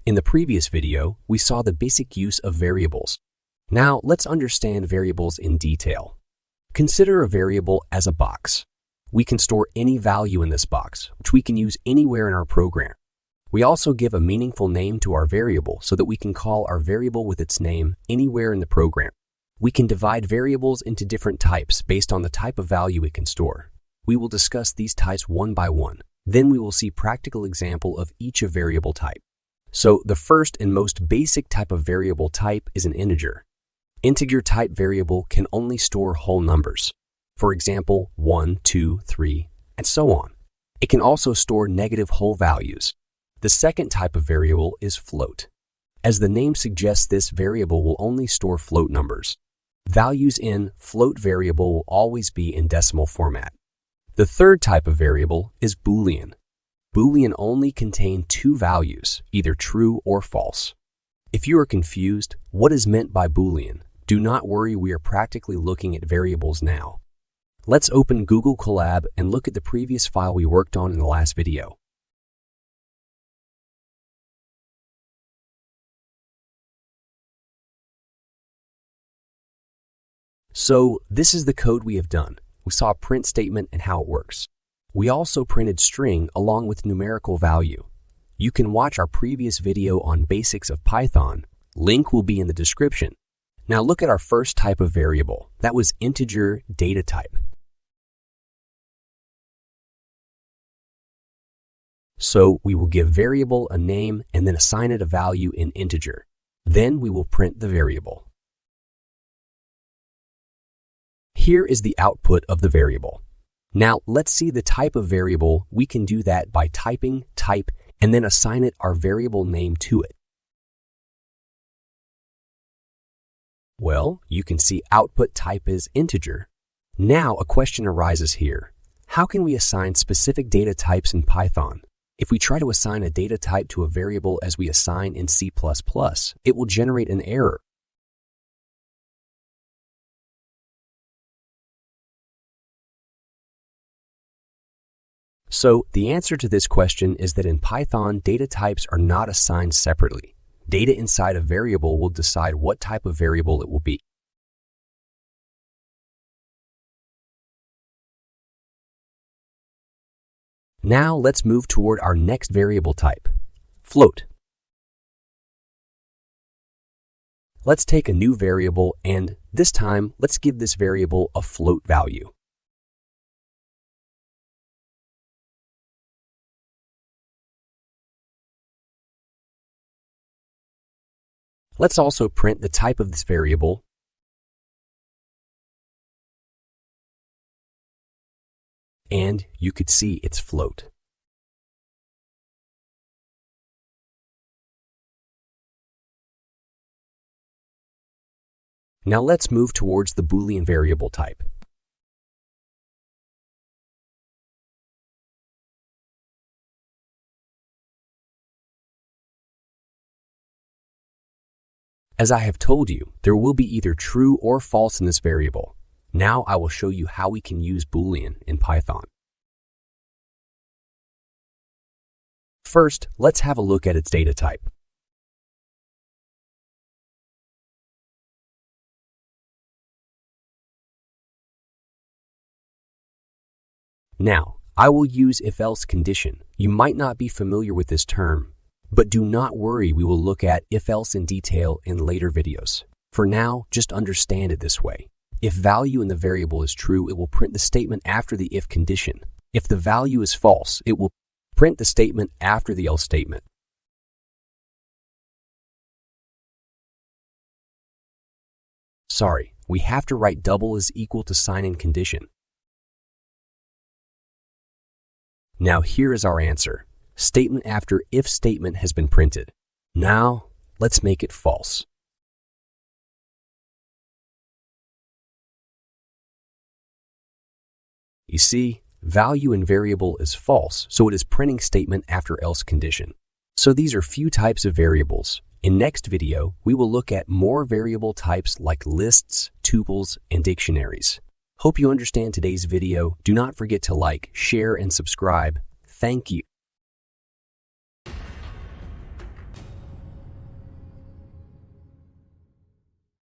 In the previous video, we saw the basic use of variables. Now, let's understand variables in detail. Consider a variable as a box. We can store any value in this box, which we can use anywhere in our program. We also give a meaningful name to our variable so that we can call our variable with its name anywhere in the program. We can divide variables into different types based on the type of value it can store. We will discuss these types one by one. Then we will see practical example of each of variable type. So the first and most basic type of variable type is an integer. Integer type variable can only store whole numbers. For example, 1, 2, 3, and so on. It can also store negative whole values. The second type of variable is float. As the name suggests, this variable will only store float numbers. Values in float variable will always be in decimal format. The third type of variable is Boolean. Boolean only contain two values, either true or false. If you are confused, what is meant by Boolean? Do not worry, we are practically looking at variables now. Let's open Google Colab and look at the previous file we worked on in the last video. So, this is the code we have done. We saw a print statement and how it works. We also printed string along with numerical value. You can watch our previous video on basics of Python. Link will be in the description. Now look at our first type of variable. That was integer data type. So we will give variable a name and then assign it a value in integer. Then we will print the variable. Here is the output of the variable. Now let's see the type of variable. We can do that by typing type and then assign it our variable name to it. Well, you can see output type is integer. Now a question arises here. How can we assign specific data types in Python? If we try to assign a data type to a variable as we assign in C++, it will generate an error. So the answer to this question is that in Python, data types are not assigned separately. Data inside a variable will decide what type of variable it will be. Now let's move toward our next variable type, float. Let's take a new variable and this time let's give this variable a float value. Let's also print the type of this variable. And you could see it's float. Now let's move towards the Boolean variable type. As I have told you, there will be either true or false in this variable. Now I will show you how we can use Boolean in Python. First, let's have a look at its data type. Now, I will use if-else condition. You might not be familiar with this term, but do not worry, we will look at if-else in detail in later videos. For now, just understand it this way. If value in the variable is true, it will print the statement after the if condition. If the value is false, it will print the statement after the else statement. Sorry, we have to write double is equal to sign-in condition. Now here is our answer. Statement after if statement has been printed. Now, let's make it false. You see, value in variable is false, so it is printing statement after else condition. So these are few types of variables. In next video, we will look at more variable types like lists, tuples, and dictionaries. Hope you understand today's video. Do not forget to like, share, and subscribe. Thank you.